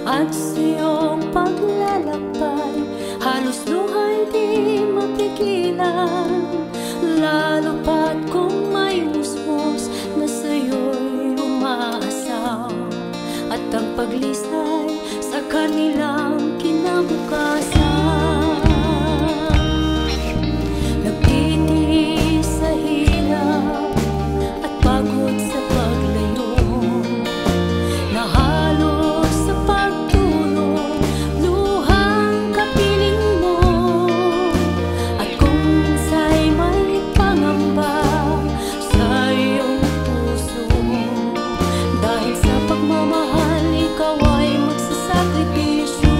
At sa iyong paglalakbay, halos luha'y di mapigilan. Lalo pat kung may musmos na sa'yo'y umaasaw, at ang paglisay sa kanilang kinabukasan. Nagtitiis sa hirap at pagod sa paglayo, nahalo sa pagtulong, luhang kapiling mo. At kung minsa'y may pangamba sa iyong puso, dahil sa pagmamahal ikaw ay magsasakripisyo.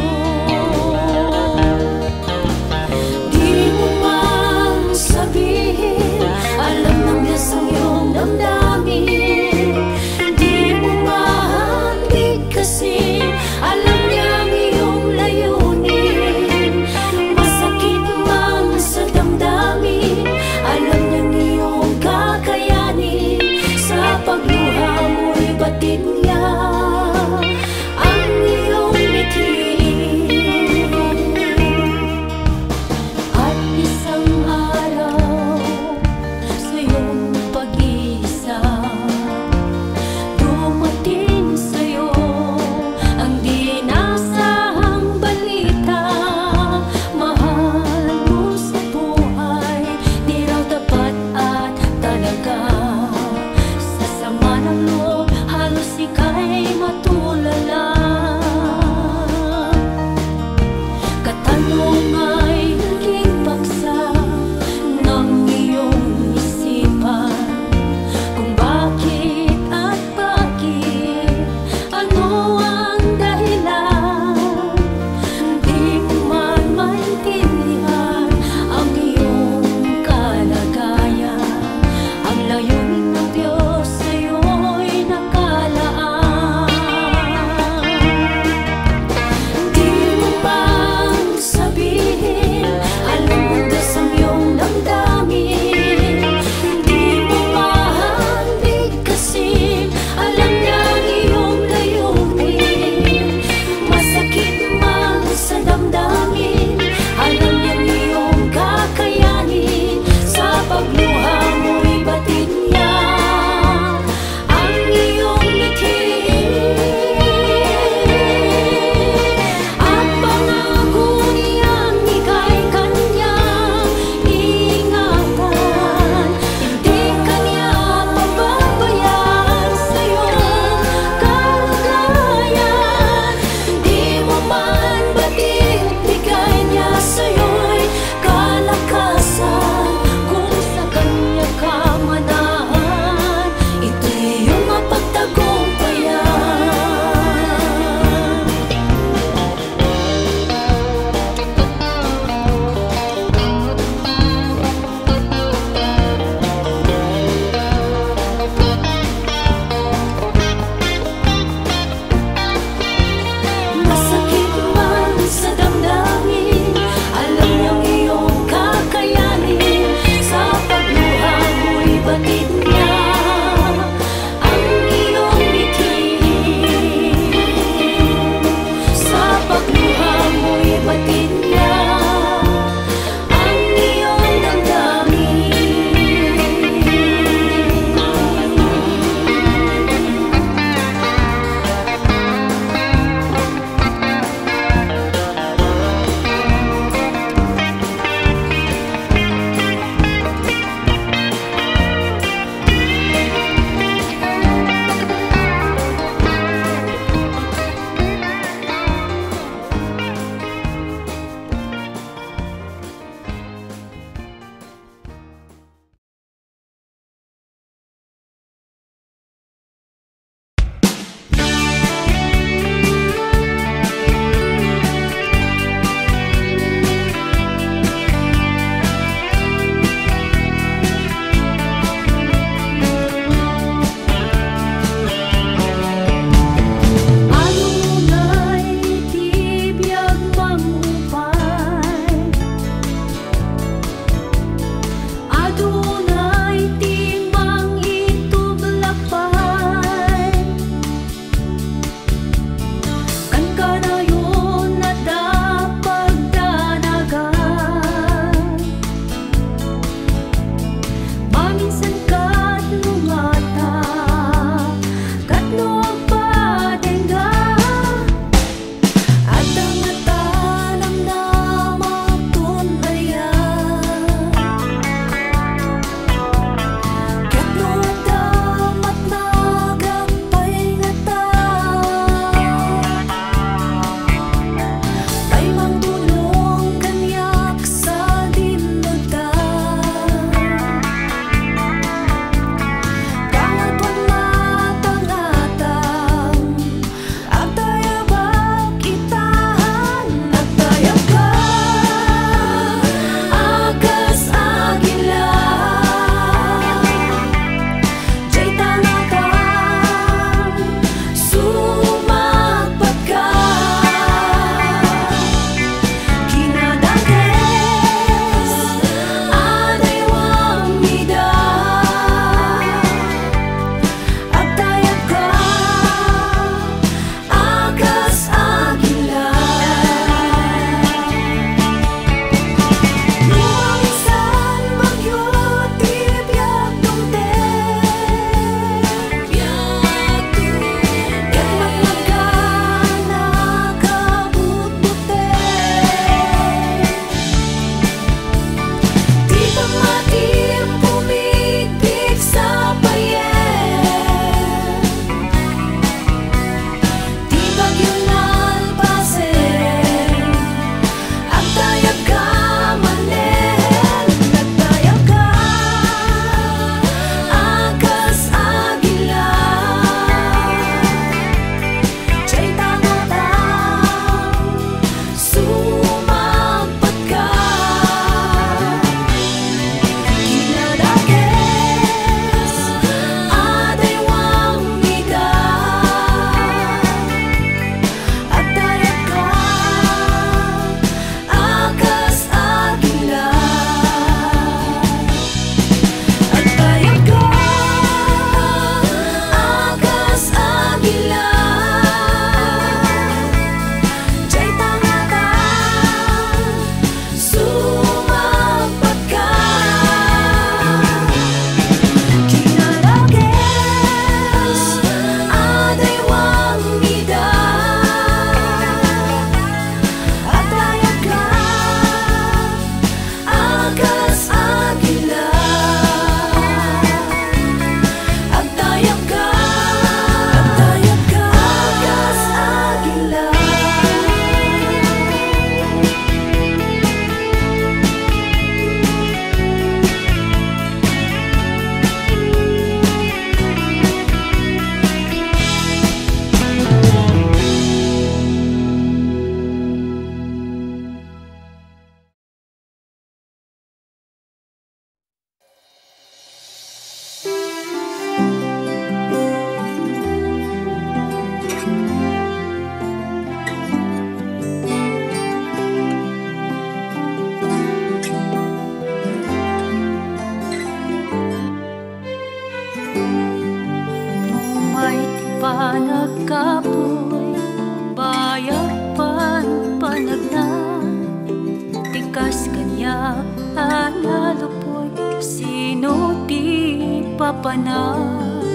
kanya analupoy sino ti papanag.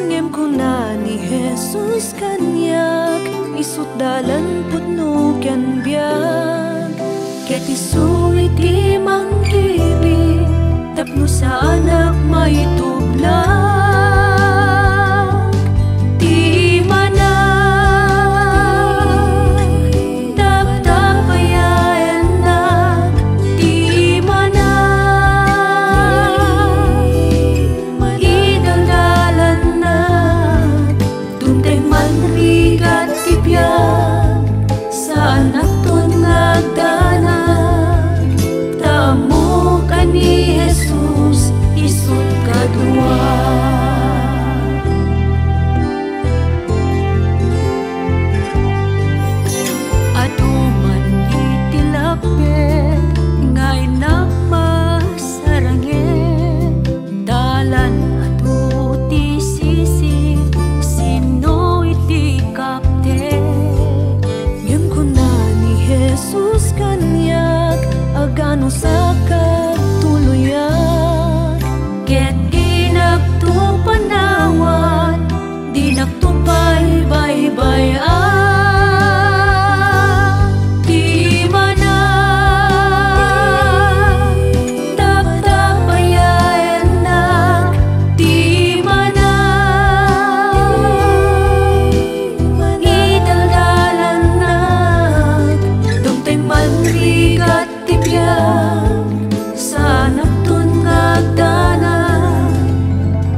Ngem kuna ni Jesus kanyak isut dalan putno ken biag. Ket isu iti mangkibi tapno sa anak may tublag. Ti manay taptapayan nak, ti manay idaldalan nak. Tuntay manrigat ti biag sa anak ton nagdanag. Tamo ka ni Jesus isut kadua. Aduman itilapet ngay napasarangin, dalan adu ti sisi sino iti kapte. Ngem kuna ni Jesus kanyak agano sa katuluyan. Ket di nagtupanawan, di nagtupay-baybayan. Di manay taptapayan nak, di manay idaldalan nak. Dumteng manrigat ti biag sa anak ton nagdanag.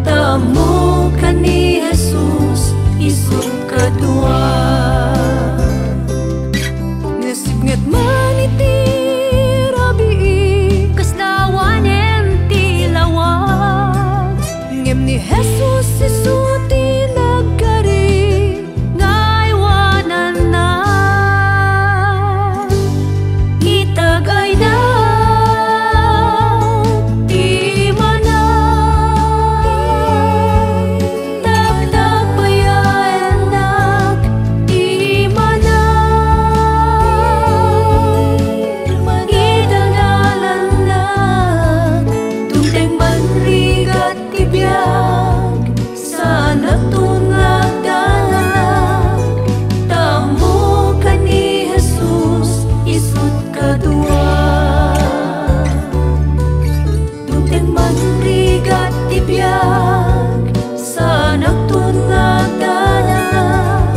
Tamo ka ni Jesus isut kadua. Nasignet man iti rabii kaslawanem ti lawag. Ngem ni Jesus isut ti nagkari ngaywanan na. Itagay na ti manay taptapayan nak, ti manay idaldalan nak. Dumteng manrigat ti biag sa anak ton nagdanag. Tamo ka ni Jesus isut kadua. Dumteng manrigat ti biag sa anak ton nagdanag.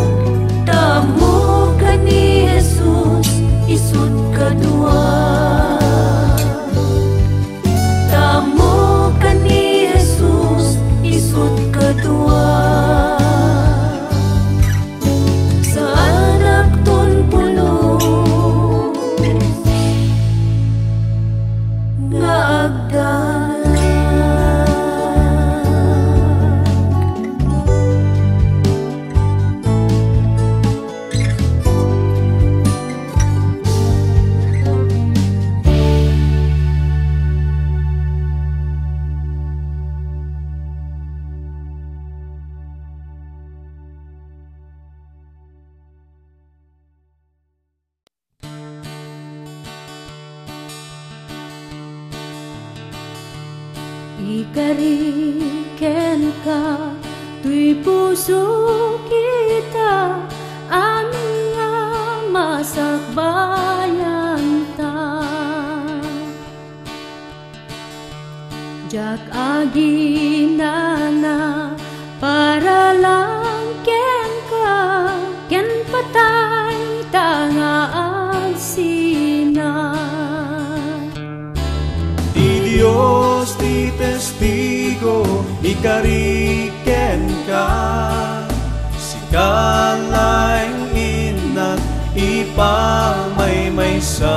Tamo ka ni Jesus isut kadua. Tamo ka ni Jesus isut kadua. Sa anak ton pulos nga agdanag. Ikariken ka tuy puso kita, amin nga masakbayan ta. Jak aginana para lang ken ka, ken patay tanga agsina. Di Dios ti testigo, ikariken ka, sikalayng inak ipangmaymaysa.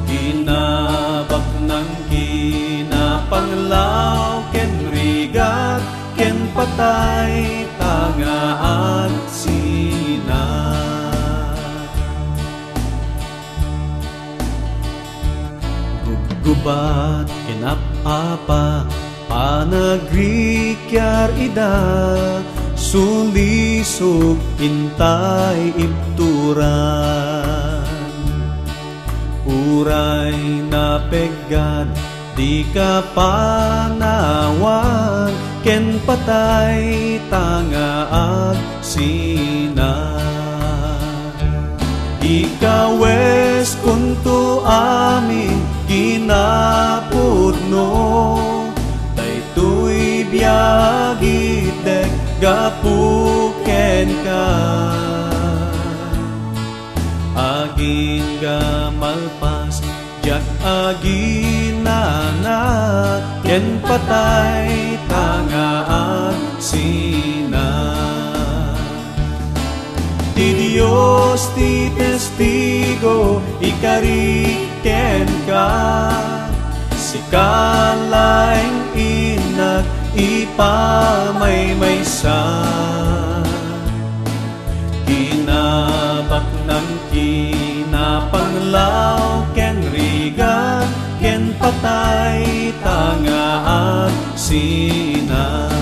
Kinabak ng kinapanglaw, ken rigat, ken patay tanga agsina. Gubat kinapapa panagrikyar ida, sulisog intay ipturan. uray na pegad, di ka panawan, ken patay tanga agsina. Ikawes kunto amin kinapudno, daytoy biyagit dek gapuken ka. Agin ga malpas, jak aginana, ken patay tanga agsina. Ti Dios ti testigo, ikariken ka, sikalaing inag ipamay-maysa. Kinabak ng kinapanglaw, ken riga, ken patay tanga agsina.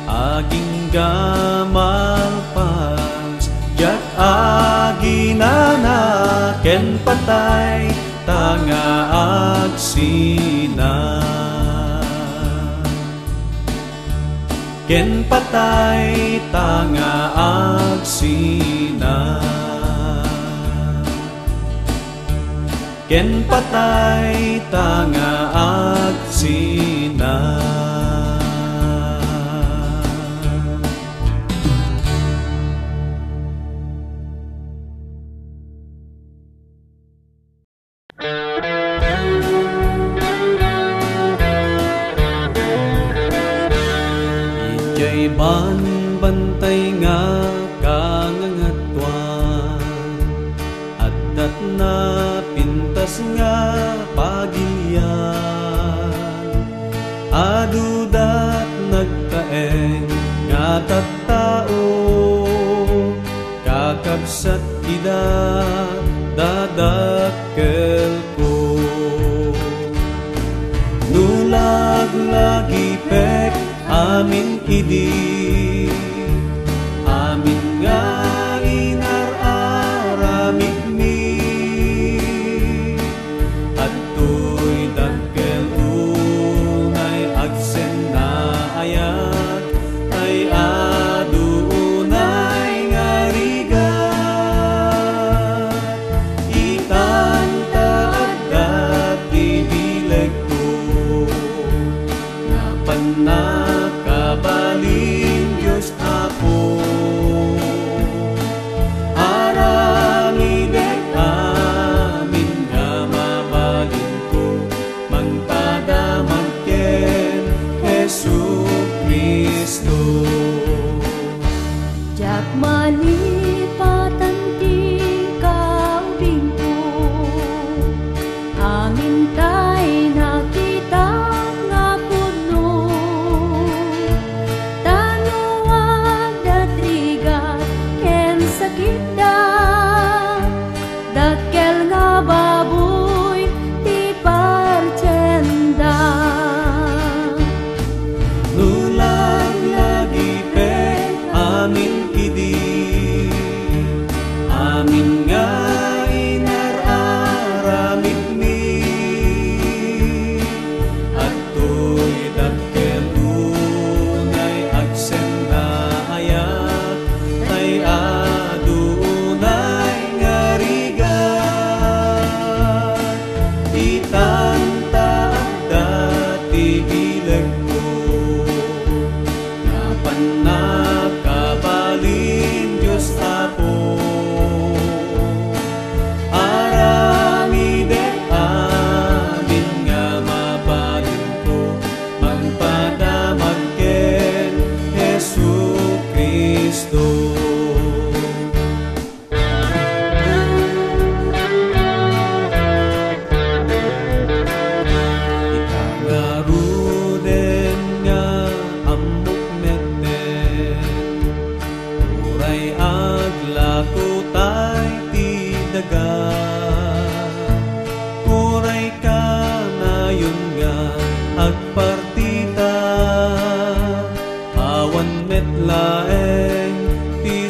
Aging gamalpas, jak aginana, ken patay tanga agsina. Ken patay tanga agsina. Ken patay tanga agsina. Bantay nga kangangatwan, at na pintas nga pagilyan. Adudat nagtaeng nga tattao, kakabsat ida dadakkel ko. Nulag-lagi pek amin idi, amin nga inararamik mi, at tuy dakkel unay agsen na ayat, ay adunay nga rigat. Itanta agdat ibileg ko, nga panakabalin Diyos Apo. Aramidek amin nga mabalin ko, magpadamag ken Jesu Kristo. Jak malipatan ti kaubing ko, amin tay nakita nga puno. Tanuag datrigat ken sakit da, dakkel nga baboy ti partsenda. Nulag-lagi pe amin idi, amin nga inararamid mi, at tuy dakkel unay agsen na ayat, ay adunay nga rigat. Itanta dati bileg ko, nga panakabalin Diyos Apo. Aramidek amin nga mabalin ko, magpadamag ken Jesu Kristo. Ikangaruden nga amok meten, uray aglako tay ti daga. Uray ka na yun nga agpartita, awan metlaeng ti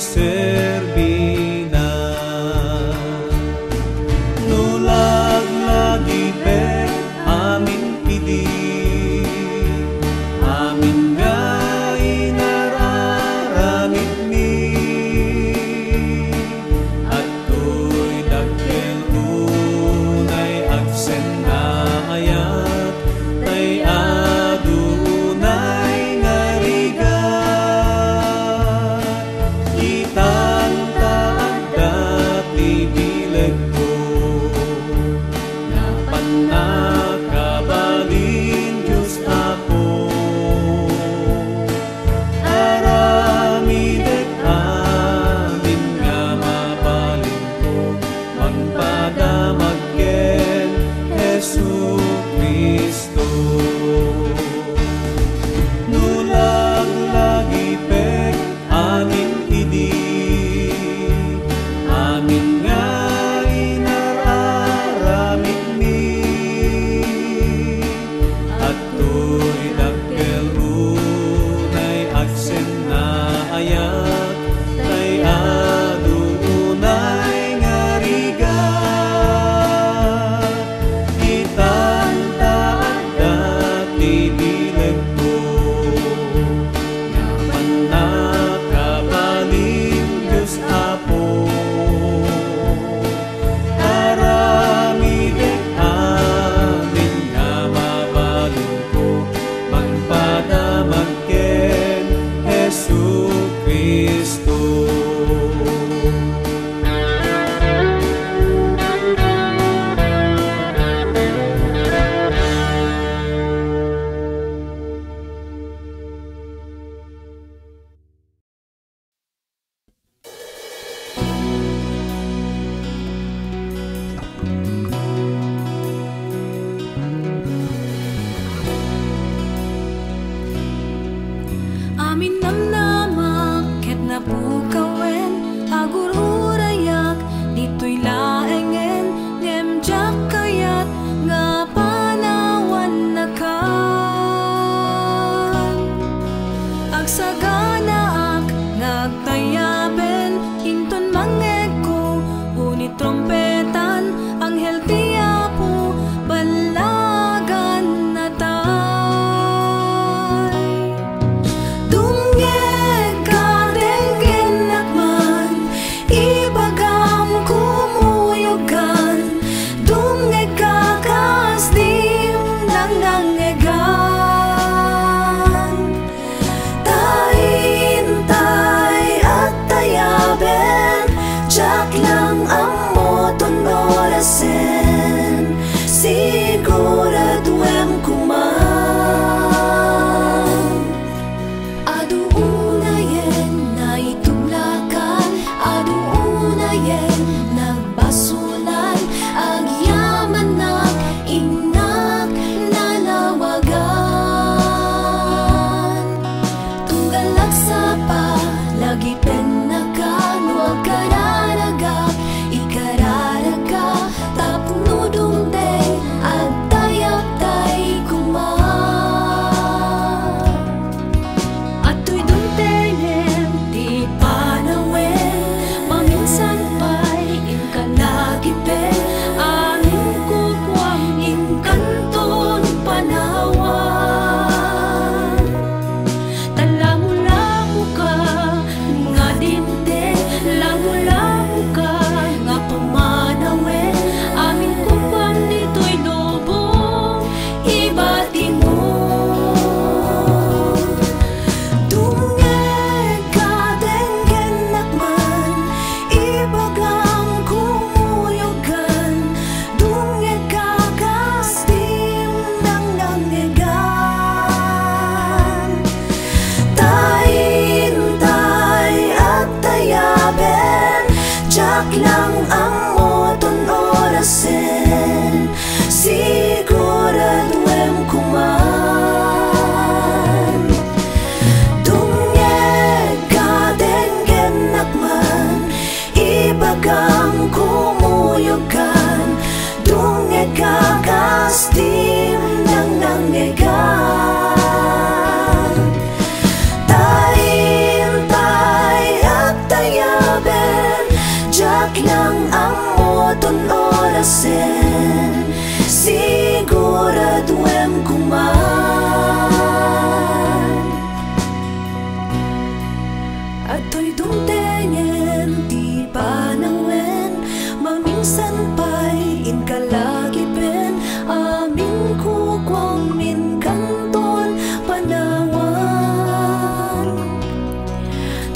dumtengen di panawen maminsan pa'y inkalagipin amin kukwang min kanton panawan.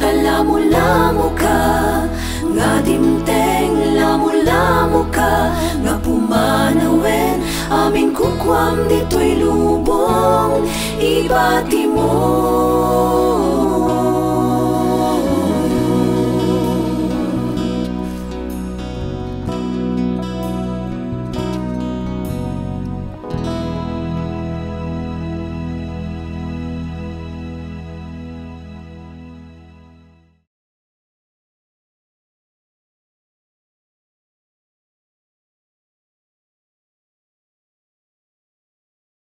Talamu-lamu ka nga dimteng, lamu-lamu ka nga pumanawen amin kukwam dito'y lubong ibati mo.